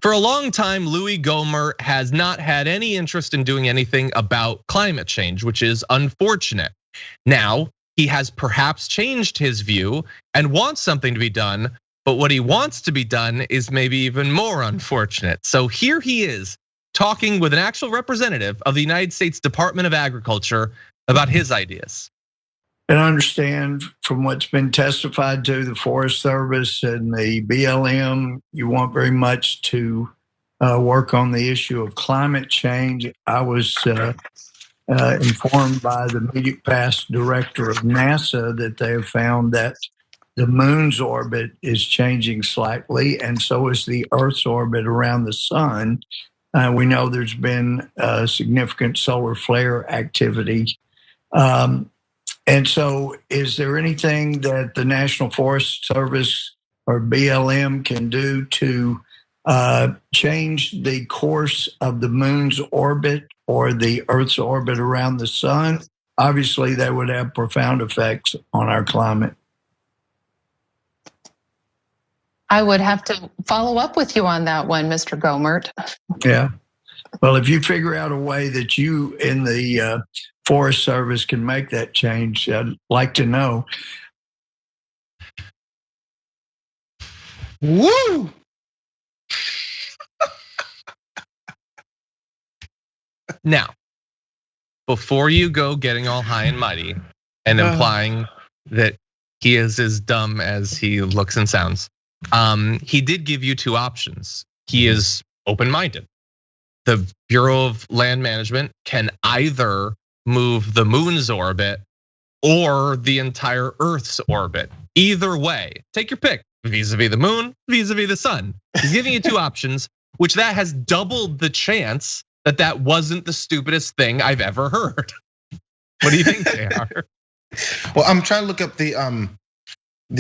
For a long time, Louie Gohmert has not had any interest in doing anything about climate change, which is unfortunate. Now, he has perhaps changed his view and wants something to be done, but what he wants to be done is maybe even more unfortunate. So here he is talking with an actual representative of the United States Department of Agriculture about his ideas. And I understand from what's been testified to the Forest Service and the BLM, you want very much to work on the issue of climate change. I was informed by the immediate past director of NASA that they have found that the moon's orbit is changing slightly, and so is the Earth's orbit around the sun. We know there's been significant solar flare activity. And so is there anything that the National Forest Service or BLM can do to change the course of the moon's orbit or the Earth's orbit around the sun? Obviously, that would have profound effects on our climate. I would have to follow up with you on that one, Mr. Gohmert. Yeah. Well, if you figure out a way that you in the Forest Service can make that change, I'd like to know. Woo! Now, before you go getting all high and mighty and implying that he is as dumb as he looks and sounds, he did give you two options. He is open-minded. The Bureau of Land Management can either move the moon's orbit or the entire Earth's orbit. Either way, take your pick, vis-a-vis the moon, vis-a-vis the sun. He's giving you two options, which that has doubled the chance that that wasn't the stupidest thing I've ever heard. What do you think they are? Well, I'm trying to look up the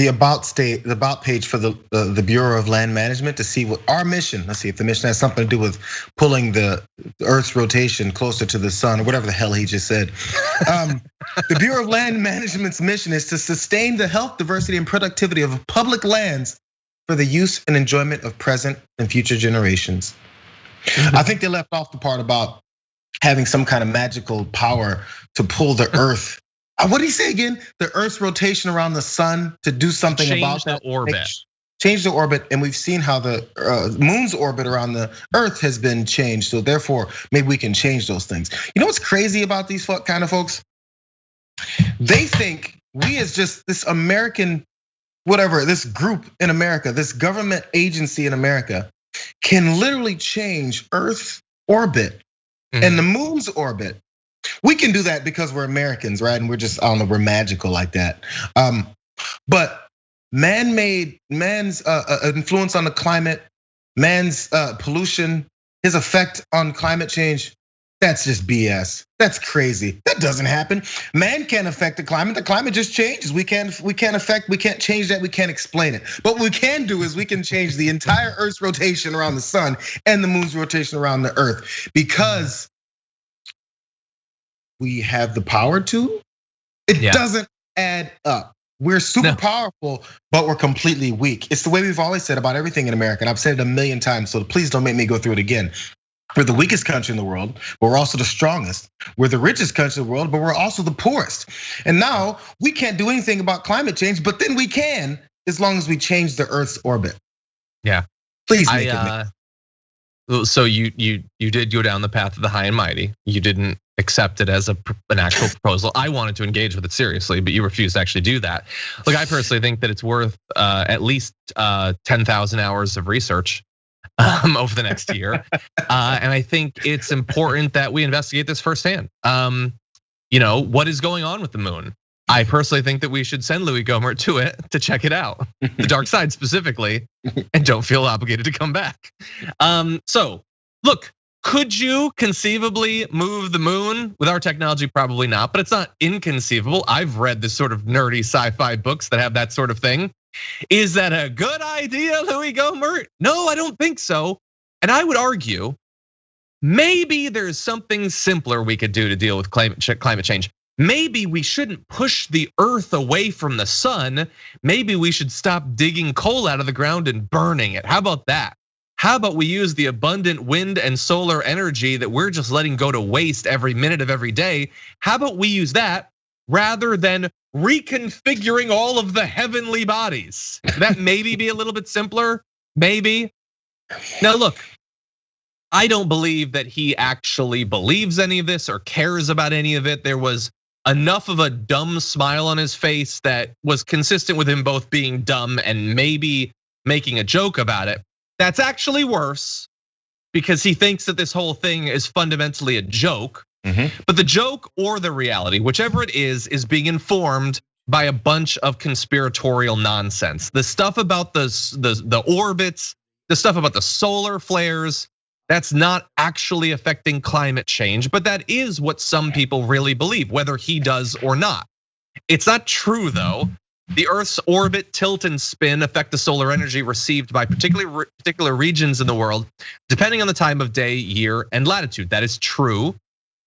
about page for the Bureau of Land Management to see what our mission. Let's see if the mission has something to do with pulling the Earth's rotation closer to the sun, or whatever the hell he just said. The Bureau of Land Management's mission is to sustain the health, diversity, and productivity of public lands for the use and enjoyment of present and future generations. I think they left off the part about having some kind of magical power to pull the Earth. What did he say again? The Earth's rotation around the sun to do something about that orbit. Change the orbit, and we've seen how the moon's orbit around the Earth has been changed. So therefore, maybe we can change those things. You know what's crazy about these kind of folks? They think we as just this American, whatever, this group in America, this government agency in America, can literally change Earth's orbit and the moon's orbit. We can do that because we're Americans, right? And we're just, I don't know, we're magical like that. But man's influence on the climate, man's pollution, his effect on climate change, that's just BS. That's crazy. That doesn't happen. Man can't affect the climate. The climate just changes. We can't change that. We can't explain it. But what we can do is we can change the entire Earth's rotation around the sun and the moon's rotation around the Earth, because we have the power to. It doesn't add up. We're super powerful, but we're completely weak. It's the way we've always said about everything in America, and I've said it a million times, so please don't make me go through it again. We're the weakest country in the world, but we're also the strongest. We're the richest country in the world, but we're also the poorest. And now we can't do anything about climate change, but then we can, as long as we change the Earth's orbit. Yeah. Please make it. So you did go down the path of the high and mighty. You didn't accept it as an actual proposal. I wanted to engage with it seriously, but you refused to actually do that. Look, I personally think that it's worth at least 10,000 hours of research over the next year. And I think it's important that we investigate this firsthand. What is going on with the moon? I personally think that we should send Louie Gohmert to it to check it out, the dark side specifically, and don't feel obligated to come back. So look, could you conceivably move the moon with our technology? Probably not, but it's not inconceivable. I've read this sort of nerdy sci-fi books that have that sort of thing. Is that a good idea, Louie Gohmert? No, I don't think so. And I would argue maybe there's something simpler we could do to deal with climate change. Maybe we shouldn't push the Earth away from the sun. Maybe we should stop digging coal out of the ground and burning it. How about that? How about we use the abundant wind and solar energy that we're just letting go to waste every minute of every day? How about we use that rather than reconfiguring all of the heavenly bodies? That maybe be a little bit simpler, maybe. Now look, I don't believe that he actually believes any of this or cares about any of it. There was enough of a dumb smile on his face that was consistent with him both being dumb and maybe making a joke about it. That's actually worse because he thinks that this whole thing is fundamentally a joke. But the joke or the reality, whichever it is being informed by a bunch of conspiratorial nonsense. The stuff about the orbits, the stuff about the solar flares, that's not actually affecting climate change, but that is what some people really believe, whether he does or not. It's not true though. The Earth's orbit, tilt, and spin affect the solar energy received by particular regions in the world, depending on the time of day, year, and latitude. That is true.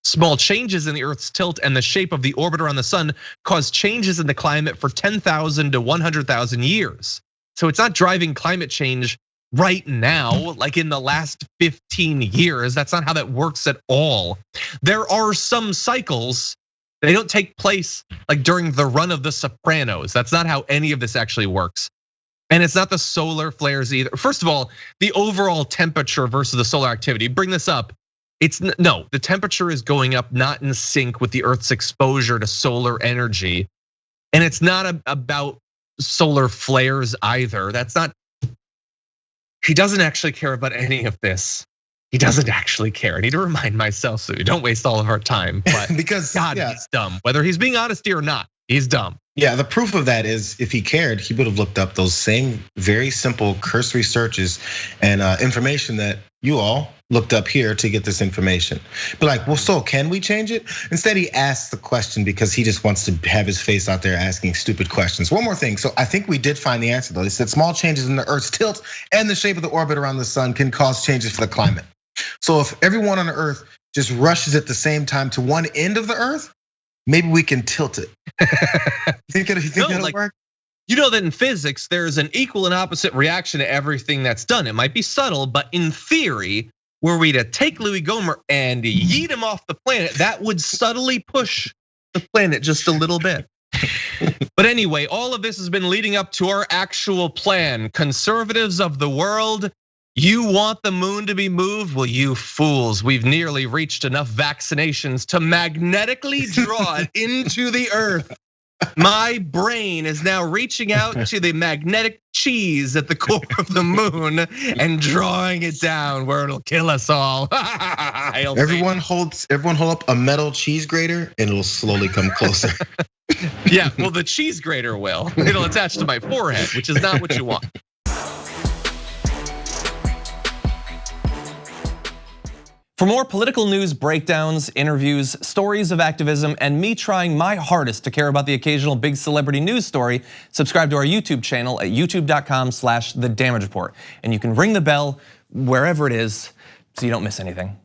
Small changes in the Earth's tilt and the shape of the orbit around the sun cause changes in the climate for 10,000 to 100,000 years. So it's not driving climate change right now, like in the last 15 years. That's not how that works at all. There are some cycles, they don't take place like during the run of The Sopranos. That's not how any of this actually works. And it's not the solar flares either. First of all, the overall temperature versus the solar activity, bring this up. No, the temperature is going up not in sync with the Earth's exposure to solar energy. And it's not about solar flares either. That's not, he doesn't actually care about any of this. He doesn't actually care. I need to remind myself so we don't waste all of our time. But because God, he's dumb. Whether he's being honest here or not, he's dumb. Yeah, the proof of that is if he cared, he would have looked up those same very simple cursory searches and information that you all looked up here to get this information. But like, well, so can we change it? Instead, he asks the question because he just wants to have his face out there asking stupid questions. One more thing, so I think we did find the answer though. They said small changes in the Earth's tilt and the shape of the orbit around the sun can cause changes for the climate. So if everyone on the Earth just rushes at the same time to one end of the Earth, maybe we can tilt it. You think that'll work? You know that in physics, there's an equal and opposite reaction to everything that's done. It might be subtle, but in theory, were we to take Louie Gohmert and yeet him off the planet, that would subtly push the planet just a little bit. But anyway, all of this has been leading up to our actual plan. Conservatives of the world, you want the moon to be moved? Well, you fools, we've nearly reached enough vaccinations to magnetically draw it into the Earth. My brain is now reaching out to the magnetic cheese at the core of the moon and drawing it down where it'll kill us all. Everyone hold up a metal cheese grater and it'll slowly come closer. Yeah, well, the cheese grater will. It'll attach to my forehead, which is not what you want. For more political news breakdowns, interviews, stories of activism, and me trying my hardest to care about the occasional big celebrity news story, subscribe to our YouTube channel at youtube.com/thedamagereport. And you can ring the bell wherever it is so you don't miss anything.